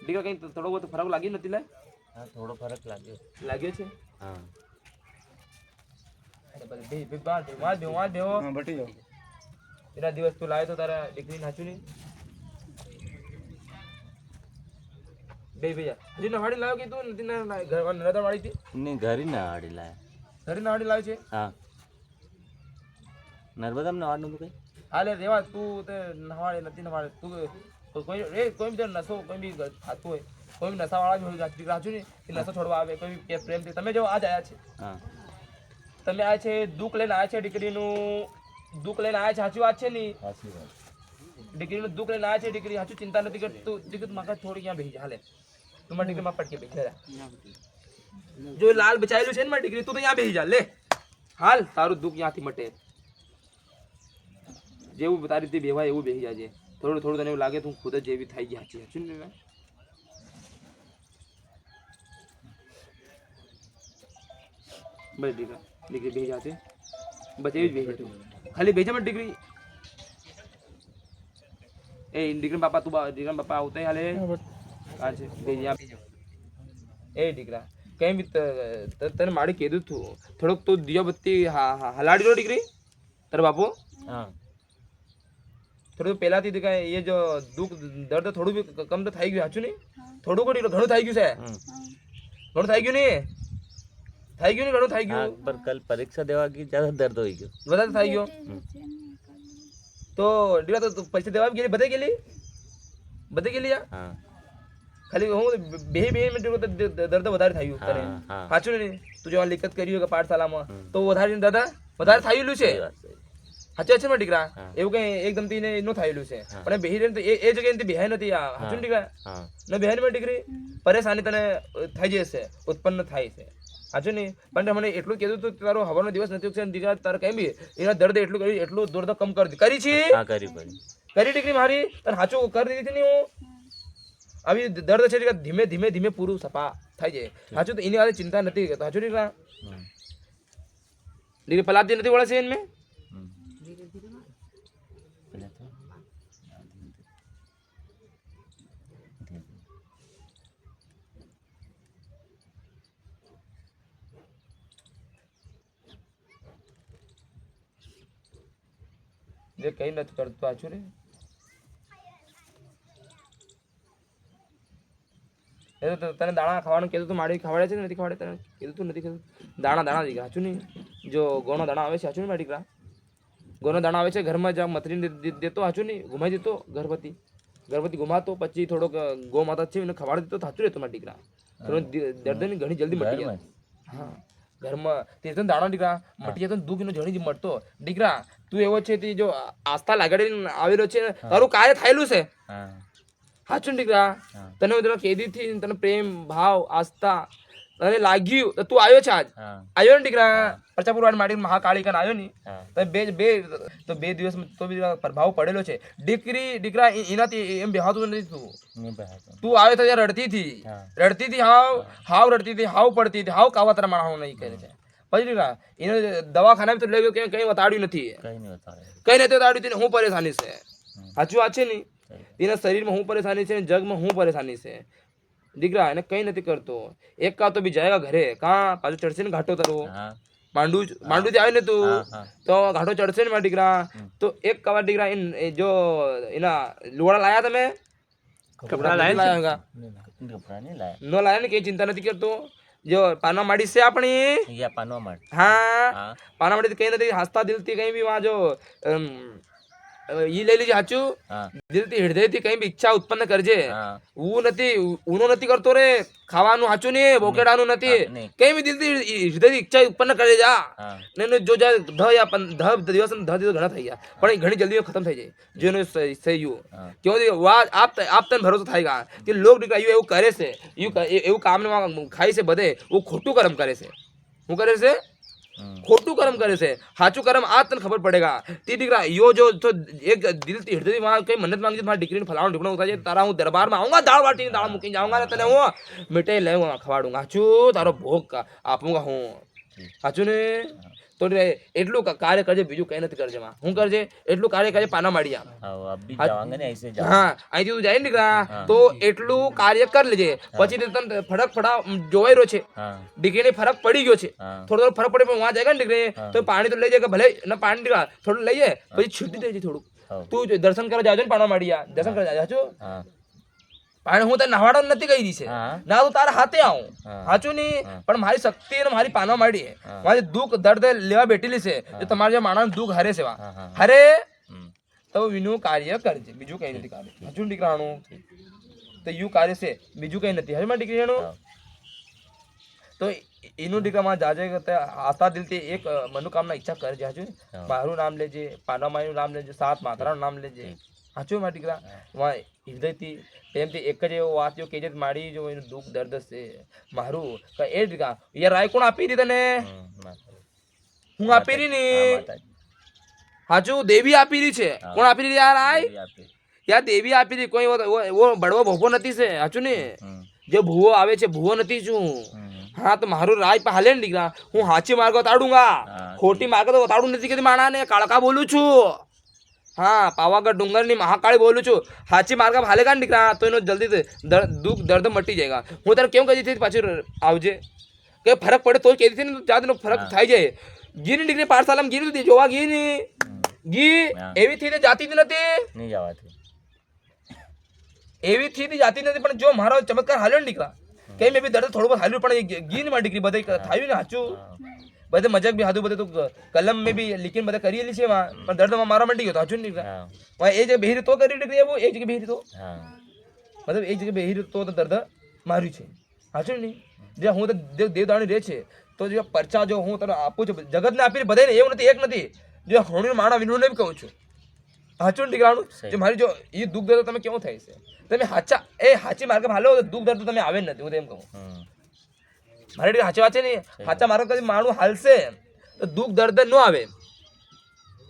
દીકરા કઈ થોડો બહુ ફરક લાગ્યો નથી લે? હા થોડો ફરક લાગ્યો છે. હા એના દિવસ તું લાવ્યો તો તારા દીકરી નાચું નહીં બે ભૈયા હજી નવાડી લાવ્યો કે તું નથી નદર વાળી હતી નહીં ઘરે ના વાડી લાયા ઘરે નવાડી લાવ્યો છે. હા નર્મદા માં નવાડનું કઈ હાલે રેવા તું તે નવાડે નથી નવાડે તું કોઈ કોઈ બી નશો કોઈ બી ખાતું હોય કોઈ બી નશાવાળા બી હોય દીકરા હાચું નહીં એ નશો છોડવા આવે કોઈ બી પ્રેમથી તમે જો આજ આવ્યા છે હા તમે આ છે દુઃખ લઈને આવ્યા છે દીકરીનું દુઃખ લઈને આવ્યા છે સાચી વાત છે ને સાચી વાત દીકરીનું દુઃખ લઈને આવ્યા છે દીકરી સાચું ચિંતા નથી કરતું દીકરી માકા થોડી ક્યાં બેસી હાલે તું મારી દીકરી માં પટકે બેસી જા જો લાલ બચાયેલું છે ને મારી દીકરી તું તો અહીંયા બેસી જા લે હાલ તારું દુઃખ ત્યાંથી મટે જેવું તારી રીતે બેવાય એવું બેસી જાજે થોડું થોડું તને એવું લાગે તું ખુદ જ જેવી થઈ ગયા છે સાચું ને બસ દીકરા દીકરી બેસી જાતે બસ એવી જ બેસી તું ખાલી બેસી મારી દીકરી એ દીકરા બાપા તું દીકરા બાપા આવતા હાલે હા છે બેસી જા એ દીકરા કઈ બી તને માડી કીધું તું થોડોક તું દિયો બત્તી હલાડી દો દીકરી તારા બાપુ હા થોડું પહેલાથી દીકરા એ જો દુઃખ દર્દ થોડું બી કમ તો થઈ ગયું સાચું નહીં થોડું ઘણું થઈ ગયું છે ઘણું થઈ ગયું નહીં થઈ ગયું ને ઘણું થઈ ગયું પર કલ પરીક્ષા દેવા ગઈ જ્યાદા દર્દ હોઈ ગયો વધારે થઈ ગયો તો દીકરા તો પૈસા દેવા ગયેલી બધે ગયેલી હા ખાલી હું બે મિનિટ દર્દ વધારે થયું કરે સાચું ને તું જેવા લિખત કર્યું કે પાઠશાલામાં તો વધારે વધારે થયેલું છે સાચું છે મારા દીકરા એવું કઈ એકદમ થી ન થયેલું છે પણ બેહી રહીને તો એ જગ્યાએ બેહાય નથી આ સાચું ને દીકરા ન બેહાય ને મારી દીકરી પરેશાની તને થઈ જશે ઉત્પન્ન થાય છે સાચું નહીં પણ મને એટલું કીધું તું તારો હવાનો દિવસ નથી છે દીકરા તારે કઈ બી એના દર્દ એટલું કર્યું એટલું દર્દ કમ કરી છે કરી દીકરી મારી તને સાચું કરી દીધી નહીં હું આવી દર્દ છે ધીમે ધીમે ધીમે પૂરું સફા થાય છે સાચું તો એની વાળી ચિંતા નથી કરતો સાચું દીકરા દીકરી પલાતી નથી વળે છે એને જે કઈ નથી કરતું સાચું રે તને દાણા ખાવાનું કીધું તું માડી ખવાડે છે નથી ખવાડે તને કીધું તું નથી કીધું દાણા દીકરા સાચું નહીં જો ગોનો દાણા આવે છે સાચું નહીં મારી દીકરા ગોનો દાણા આવે છે ઘરમાં જ્યાં મથરીને દેતો સાચું નહીં ઘુમાઈ દેતો ગર્ભવતી ઘુમાતો પછી થોડોક ગો માતા છે એને ખવાડી દેતો સાચું રહેતો મારા દીકરા દર્દની ઘણી જલ્દી મટી જાય હા ઘરમાં તે દાણા દીકરા મટી જાય તો દુઃખ એનો જણી મળતો દીકરા તું એવો છે તે જો આસ્થા લાગાડીને આવેલો છે તારું કાર્ય થયેલું છે સાચું દીકરા તને કેદી થી તને પ્રેમ ભાવ આસ્થા તને લાગ્યું તો તું આવ્યો છે આજ આવ્યો ને દીકરા પ્રચાપુર વાળી માટી મહાકાળીકા આવ્યો ને તો બે દિવસ તો બી પ્રભાવ પડેલો છે દીકરા એનાથી એમ બેહાતું નથી તું આવ્યો તો રડતી હતી હાવ રડતી હતી હાવ પડતી હતી હાવ કાવા તારા માણસ નહીં કરે છે પછી દીકરા એને દવાખાના તો લઈ ગયો કઈ વતાડ્યું નથી કઈ નથી વતાડ્યું હું પરેશાની છે સાચું વાત છે ને એના શરીરમાં હું પરેશાની છે જગમાં હું પરેશાની છે દીકરા એને કઈ નથી કરતો એક કા તો બી જાયગા ઘરે કા પાછું ચડશે ને ઘાટો તારો માંડુ થી આવે ને તું તો ઘાટો ચડશે ને મારા દીકરા તો એક કવા દીકરા જો એના લુગડા લાયા તમે કપડા લાયા નો લાયા ને કઈ ચિંતા નથી કરતો જો પાનવા માડી છે આપણી હા પાનવા માડી કઈ નથી હસતા દિલથી કઈ બી વાં જો ઈ લઈ લીજે સાચું દિલથી હૃદયથી કઈ બી ઈચ્છા ઉત્પન્ન કરજે ઊનો નથી કરતો રે ખાવાનું સાચું નહીં બોકેડાનું નથી કઈ બી દિલથી હૃદયથી ઈચ્છા ઉત્પન્ન કરે જા ને જો જા ધ દિવસ ઘણા થઈ ગયા પણ ઘણી જલ્દી ખતમ થઈ જાય જેનો સહયું ક્यों આપ તને ભરોસો થાય ગયા કે લોક દીકરા એવું કરે છે એવું કામ ખાય છે બધે એવું ખોટું કર્મ કરે છે શું કરે છે ખોટું કર્મ કરે છે સાચું કર્મ આ તને ખબર પડેગા તે દીકરા યો જો એક દિલથી હૃદયથી વહાં કઈ મન્નત માંગી મારી દીકરીને ફલાણું ઢીકણું થાય છે તારા હું દરબારમાં આऊंगा દાળ વાટીને દાળ મૂકીને જાऊंगा તને હું મીઠાઈ લઉં ખવાડूंगा સાચું તારો ભોગ આપूंगा હું સાચું ને તો એટલું કાર્ય કરજે, બીજું કઈ નથી કરજે માં. હું કરજે એટલું કાર્ય કરજે પાના માડિયા. हाँ अब भी जावांगे ना ऐसे जाओ. હા અહીંથી તું જાય ને દીકરા તો એટલું કાર્ય કરી લેજે. પછી તને ફરક જોવાઈ રહ્યો છે, हाँ દીકરીને ફરક પડી ગયો છે. हाँ થોડો થોડો ફરક પડે પણ વાં જાય ને દીકરી તો પાણી તો લઈ જાય, ભલે ના પાણી દીકરા થોડું લઈ જાય પછી છૂટી દેજે થોડુંક. हाँ તું દર્શન કરવા જાજો ને પાના માડિયા, દર્શન કરવા જાજો. हाँ પાણી હું તને નહાડો નથી કહી દી છે, हाँ ના તું તારા હાથે આવું હા. સાચું નહીં. પણ મારી શક્તિ અને મારી પાના માડી હા. મારી દુઃખ દર્દ લેવા બેઠેલી છે. જો તમારે જે માણસ દુઃખ હરે છે હા, હા. હરે हम्म, તો વિનું કાર્ય કરજે, બીજું કઈ નથી કાર્ય. સાચું ને દીકરાનું? તો યુ કાર્ય છે, બીજું કઈ નથી. હવે મારી દીકરીનું हाँ તો એનું દીકરામાં જાજે આસ્થા દિલથી એક મનોકામના ઈચ્છા કરજે. હાચું? હા. મારું નામ લેજે, પાનામાઈનું નામ લેજે, સાત માતાનું નામ લેજે. સાચું મારા દીકરા? હૃદયથી પ્રેમથી એક જ એવો વાત જો કે મારી જો એનું દુઃખ દર્દ છે મારું કે એ દીકરા યાર રાય કોણ આપી દી તને? હું આપી રહી ને? हाँ माताजी સાચું? દેવી આપી રહી છે. કોણ આપી રહી યાર? આય भी आपके. યાર દેવી આપી રહી, કોઈ એવો બળવો ભોભો નથી છે. સાચું ને? हम्म, જે ભૂવો આવે છે ભૂવો નથી છું. हम्म, હા તો મારું રાય પર હાલે ને દીકરા, હું હાચી માર્ગ તાડુંગા, હા. ખોટી માર્ગ તો તાડું નથી કદી માણાને. કાળકા બોલું છું. હા પાવાગઢ ડુંગરની મહાકાળી બોલું છું. હાચી માર્ગ હાલેગા ને દીકરા તો એનો જલ્દી દુઃખ દર્દ મટી જાયગા. હું તને કેમ કહી હતી પાછું આવજે કે ફરક પડે તો જ કહેતી હતી ને, જાતનો ફરક થાય જાય. ગી ની દીકરી પાઠશાલામાં ગી નથી જોવા ગઈ ની ગી હા. એવી થી જાતી જ નથી, नहीं जावा थे. એવી થી જાતી નથી. પણ જો મારો ચમત્કાર હાલ્યો ને દીકરા કઈ મેં બી દર્દ થોડું બહુ હાલ્યું, પણ ગી ની મારી દીકરી બધે થયું ને. સાચું? हाँ બધે મજાક બી હાથું બધે તો કલમ મેં બી લીકીને બધે કરેલી છે એમાં, પણ દર્દમાં મારા મંડી ગયો. સાચું ને દીકરા? हाँ એ જગ્યાએ બેહરી તો કરી દીકરી એવું, એક જગ્યાએ બેહરી તો हाँ મતલબ એક જગ્યાએ બેહરી તો દર્દ માર્યું છે. સાચું નહીં? જે હું તો દેવદાણી રહે છે તો જે પરચા જો હું તને આપું છું જગતને આપી બધે ને, એવું નથી એક નથી. જે હોણી માણા વિનુને બી કહું છું. સાચું ને દીકરાનું? જે મારી જો એ દુઃખ દર્દ તમે કેવું થાય છે, તમે હાચા એ હાચી માર્ગ હાલો દુઃખ દર્દ તમે આવે જ નથી. હું તો એમ કહું हम्म, મારી દીકરી હાચી વાત છે ને, હાચા માર્ગ કદી માણું હાલશે તો દુઃખ દર્દ ન આવે.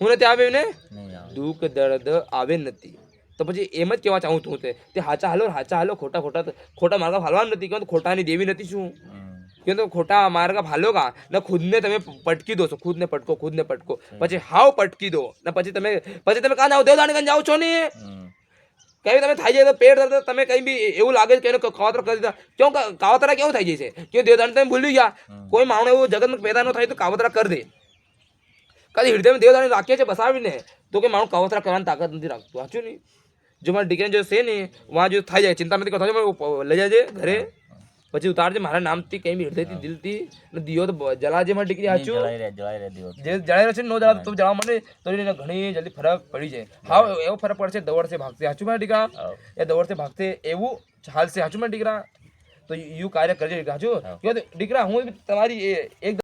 હું નથી આવે ને, नहीं जावा. દુઃખ દર્દ આવે નથી. તો પછી એમ જ કહેવા ચાહું છું તે હાચા હાલો, ખોટા માર્ગ હાલવાનું નથી. કેમ ખોટાની દેવી નથી શું? हम्म, કેમ તો ખોટા માર્ગ હાલો કા ને ખુદને તમે પટકી દો છો, ખુદને પટકો પછી હાવ પટકી દો ને પછી તમે કાં જાઓ? દેવદાણી કાં જાઓ છો ને? हम्म, કઈ તમે થાય જાય તો પેટ દર્દ તમે કઈ બી એવું લાગે છે કે કાવતરા કરી દીધા. કેવું કાવતરા કેવું થઈ જાય છે કે દેવદાણી તમે ભૂલી ગયા? કોઈ માણસ એવું જગતમાં પેદા ન થાય તો કાવતરા કરી દે. કદી હૃદયમાં દેવદાણી રાખીએ છે બસાવીને તો કે માણસ કાવતરા કરવાની તાકાત નથી રાખતું. સાચું નહીં? જો મારી દીકરીને જો છે ને વાં જો થઈ જાય ચિંતા નથી કરતા, લઈ જાય ઘરે પછી ઉતારજે મારા નામથી કઈ બી હૃદયથી દિલથી ને દિયો તો જલાજે મારી દીકરી. नहीं સાચું? जलाई रहे दियो. જે જળાઈ રહ્યો છે નો જળા તો જળા મને તો એને ઘણી જલ્દી ફરક પડી જાય. હા એવો ફરક પડશે, દોડશે ભાગશે. સાચું મારા દીકરા? हाँ એ દોડશે ભાગશે એવું હાલશે. સાચું મારા દીકરા? તો યુ કાર્ય કરજે દીકરા. સાચું? દીકરા હું તમારી એક